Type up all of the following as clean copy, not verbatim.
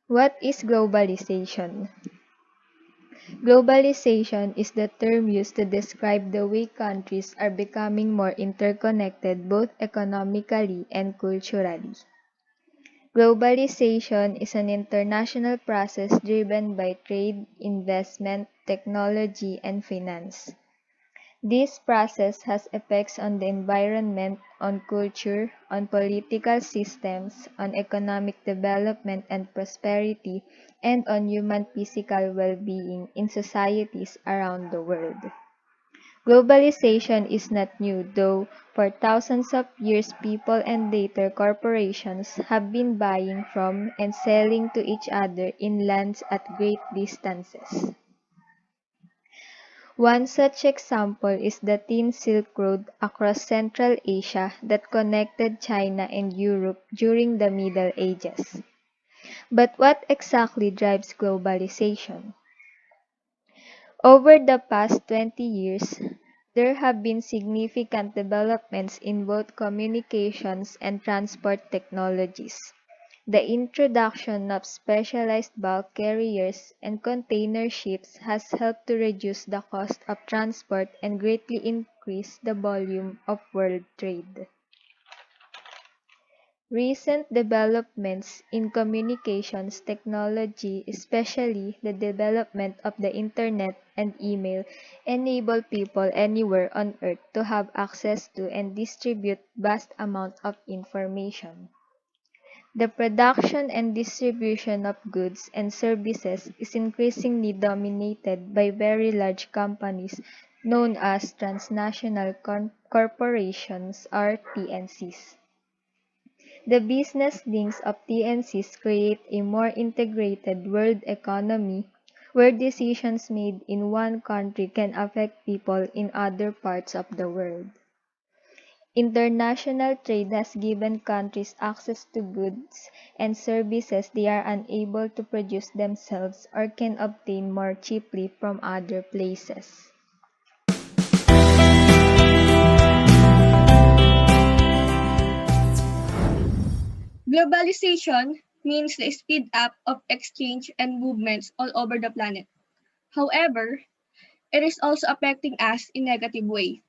What is globalization? Globalization is the term used to describe the way countries are becoming more interconnected both economically and culturally. Globalization is an international process driven by trade, investment, technology, and finance. This process has effects on the environment, on culture, on political systems, on economic development and prosperity, and on human physical well-being in societies around the world. Globalization is not new, though for thousands of years people and later corporations have been buying from and selling to each other in lands at great distances. One such example is the Thin Silk Road across Central Asia that connected China and Europe during the Middle Ages. But what exactly drives globalization? Over the past 20 years, there have been significant developments in both communications and transport technologies. The introduction of specialized bulk carriers and container ships has helped to reduce the cost of transport and greatly increase the volume of world trade. Recent developments in communications technology, especially the development of the internet and email, enable people anywhere on earth to have access to and distribute vast amounts of information. The production and distribution of goods and services is increasingly dominated by very large companies known as transnational corporations or TNCs. The business links of TNCs create a more integrated world economy where decisions made in one country can affect people in other parts of the world. International trade has given countries access to goods and services they are unable to produce themselves or can obtain more cheaply from other places. Globalization means the speed up of exchange and movements all over the planet. However, it is also affecting us in negative way.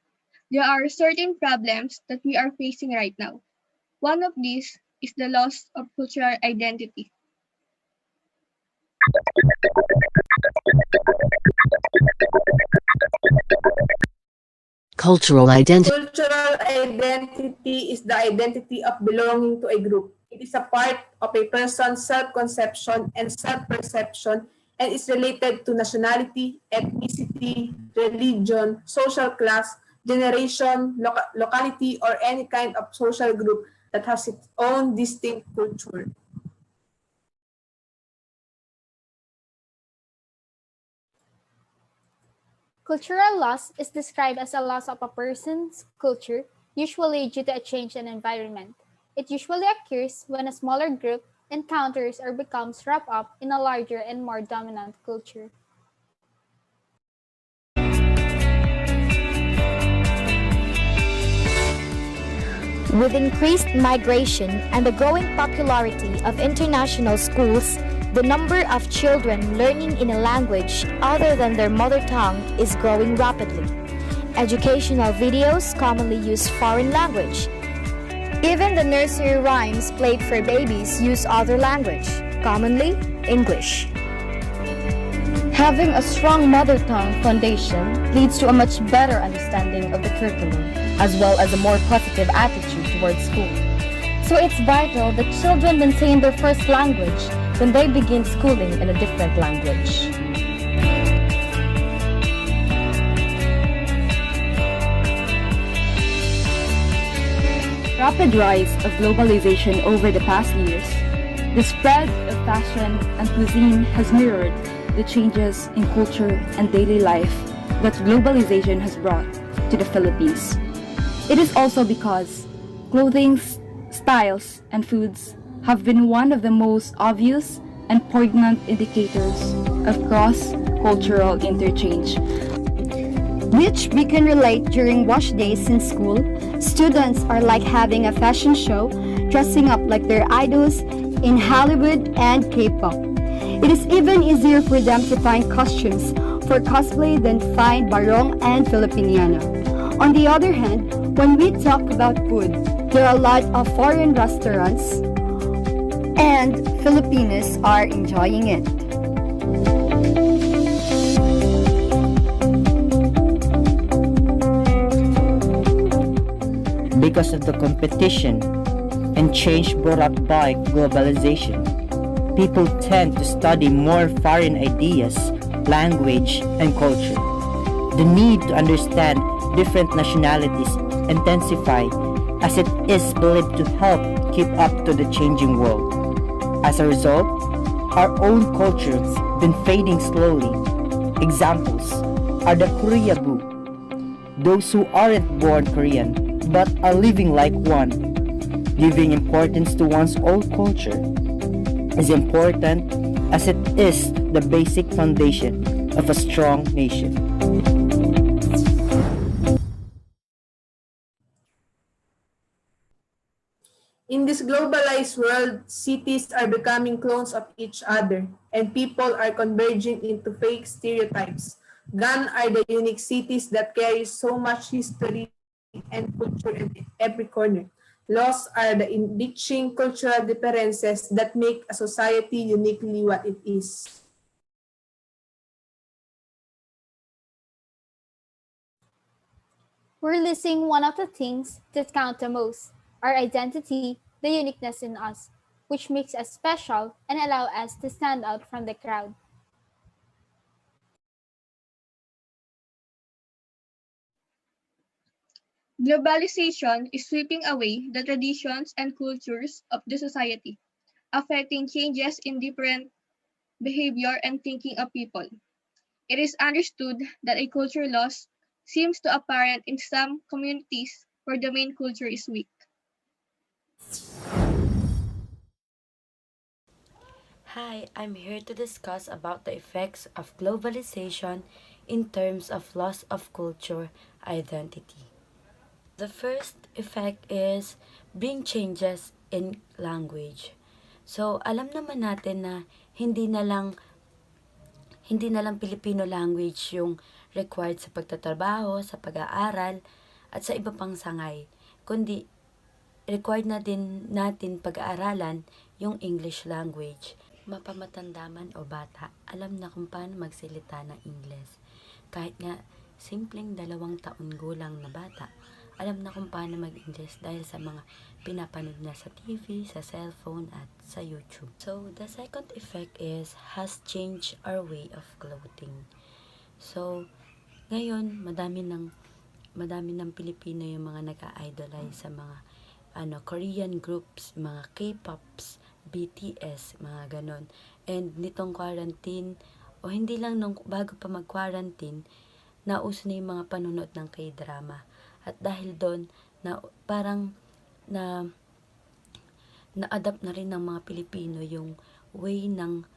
There are certain problems that we are facing right now. One of these is the loss of cultural identity. Cultural identity. Cultural identity is the identity of belonging to a group. It is a part of a person's self-conception and self-perception and is related to nationality, ethnicity, religion, social class, generation, locality, or any kind of social group that has its own distinct culture. Cultural loss is described as a loss of a person's culture, usually due to a change in environment. It usually occurs when a smaller group encounters or becomes wrapped up in a larger and more dominant culture. With increased migration and the growing popularity of international schools, the number of children learning in a language other than their mother tongue is growing rapidly. Educational videos commonly use foreign language. Even the nursery rhymes played for babies use other language, commonly English. Having a strong mother tongue foundation leads to a much better understanding of the curriculum, as well as a more positive attitude towards school. So it's vital that children maintain their first language when they begin schooling in a different language. Rapid rise of globalization over the past years, the spread of fashion and cuisine has mirrored the changes in culture and daily life that globalization has brought to the Philippines. It is also because clothing styles and foods have been one of the most obvious and poignant indicators of cross-cultural interchange, which we can relate during wash days in school. Students are like having a fashion show, dressing up like their idols in Hollywood and K-pop. It is even easier for them to find costumes for cosplay than find barong and Filipiniana. On the other hand, when we talk about food, there are a lot of foreign restaurants and Filipinos are enjoying it. Because of the competition and change brought up by globalization, people tend to study more foreign ideas, language, and culture. The need to understand different nationalities intensify as it is believed to help keep up to the changing world. As a result, our own cultures been fading slowly. Examples are the Koreaboo, those who aren't born Korean but are living like one. Giving importance to one's own culture is important as it is the basic foundation of a strong nation. In this globalized world, cities are becoming clones of each other, and people are converging into fake stereotypes. Gone are the unique cities that carry so much history and culture in every corner. Lost are the enriching cultural differences that make a society uniquely what it is. We're losing one of the things that count the most: our identity, the uniqueness in us, which makes us special and allow us to stand out from the crowd. Globalization is sweeping away the traditions and cultures of the society, affecting changes in different behavior and thinking of people. It is understood that a culture loss seems to apparent in some communities where the main culture is weak. Hi, I'm here to discuss about the effects of globalization in terms of loss of culture identity. The first effect is bring changes in language. So, alam naman natin na hindi na lang Filipino language yung required sa pagtatrabaho, sa pag-aaral, at sa iba pang sangay, kundi required na din natin pag-aaralan yung English language. Mapamatanda man o bata, alam na kung paano magsalita ng Ingles. Kahit nga simpleng 2 taon gulang na bata, alam na kung paano mag-Ingles dahil sa mga pinapanood na sa TV, sa cellphone, at sa YouTube. So, the second effect is has changed our way of clothing. So, ngayon, madami ng Pilipino yung mga nag-idolize sa mga Korean groups, mga K-pops, BTS, mga ganon. And nitong quarantine, o hindi lang nung bago pa mag-quarantine, nauso na yung mga panunod ng K-drama. At dahil doon, parang na-adapt na rin ng mga Pilipino yung way ng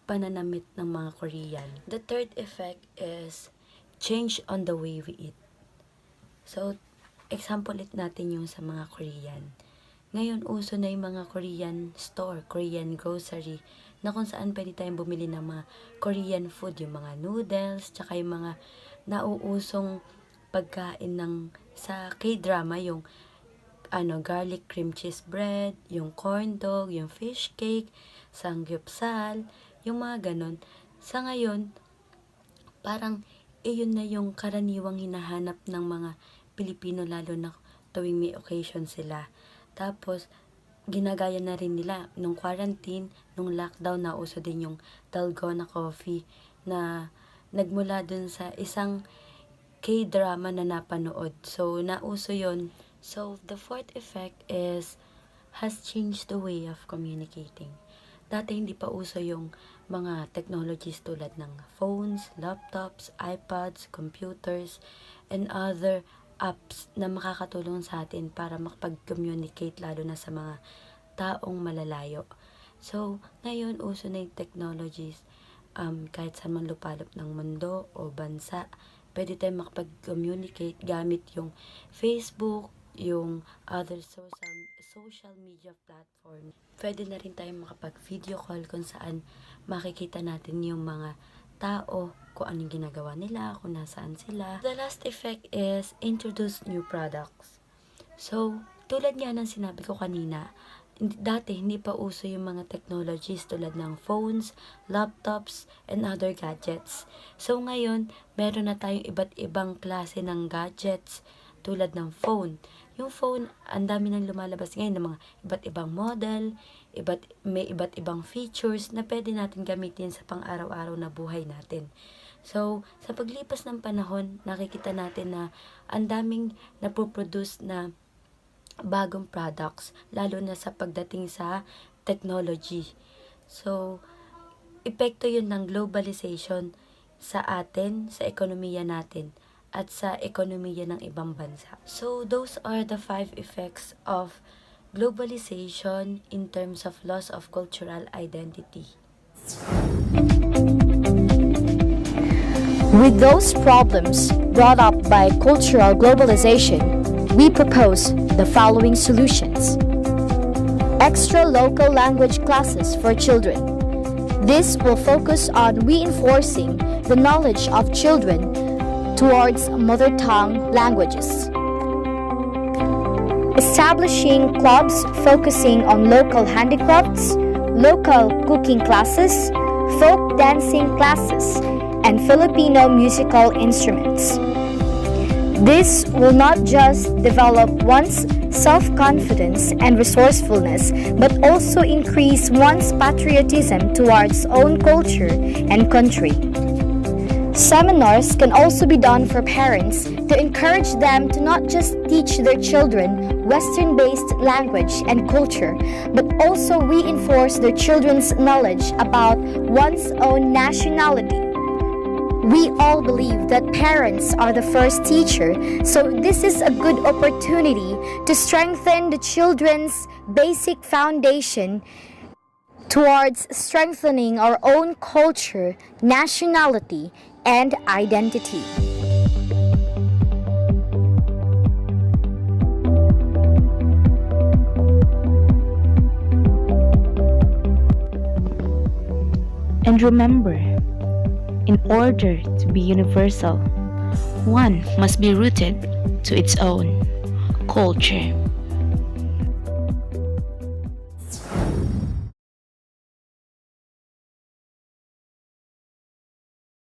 pananamit ng mga Korean. The third effect is change on the way we eat. So, example natin yung sa mga Korean. Ngayon, uso na yung mga Korean store, Korean grocery, na kung saan pwede tayong bumili ng mga Korean food, yung mga noodles, tsaka yung mga nauusong pagkain ng sa K-drama, yung garlic cream cheese bread, yung corn dog, yung fish cake, samgyeopsal, yung mga ganon. Sa ngayon, parang iyon na yung karaniwang hinahanap ng mga Pilipino, lalo na tuwing may occasion sila. Tapos, ginagaya na rin nila. Nung quarantine, nung lockdown, nauso din yung dalgona coffee na nagmula dun sa isang K-drama na napanood. So, nauso yon. So, the fourth effect is has changed the way of communicating. Dati hindi pa uso yung mga technologies tulad ng phones, laptops, iPads, computers, and other apps na makakatulong sa atin para makapag-communicate lalo na sa mga taong malalayo. So, ngayon uso na yung technologies, kahit sa man lupalop ng mundo o bansa, pwede tayong makapag-communicate gamit yung Facebook, yung other social media platform. Pwede na rin tayong makapag-video call kung saan makikita natin yung mga tao, kung anong ginagawa nila, kung nasaan sila. The last effect is introduce new products. So, tulad nga ng sinabi ko kanina, dati hindi pa uso yung mga technologies tulad ng phones, laptops, and other gadgets. So ngayon, meron na tayong iba't ibang klase ng gadgets tulad ng phone. Yung phone, ang dami nang lumalabas ngayon ng mga iba't ibang model, may iba't ibang features na pwede natin gamitin sa pang-araw-araw na buhay natin. So, sa paglipas ng panahon, nakikita natin na ang daming napoproduce na bagong products, lalo na sa pagdating sa technology. So, epekto yun ng globalization sa atin, sa ekonomiya natin, at sa ekonomiya ng ibang bansa. So, those are the 5 effects of globalization in terms of loss of cultural identity. With those problems brought up by cultural globalization, we propose the following solutions. Extra local language classes for children. This will focus on reinforcing the knowledge of children towards mother tongue languages. Establishing clubs focusing on local handicrafts, local cooking classes, folk dancing classes, and Filipino musical instruments. This will not just develop one's self-confidence and resourcefulness, but also increase one's patriotism towards own culture and country. Seminars can also be done for parents to encourage them to not just teach their children Western-based language and culture, but also reinforce their children's knowledge about one's own nationality. We all believe that parents are the first teacher, so this is a good opportunity to strengthen the children's basic foundation towards strengthening our own culture, nationality, and identity. And remember, in order to be universal, one must be rooted to its own culture.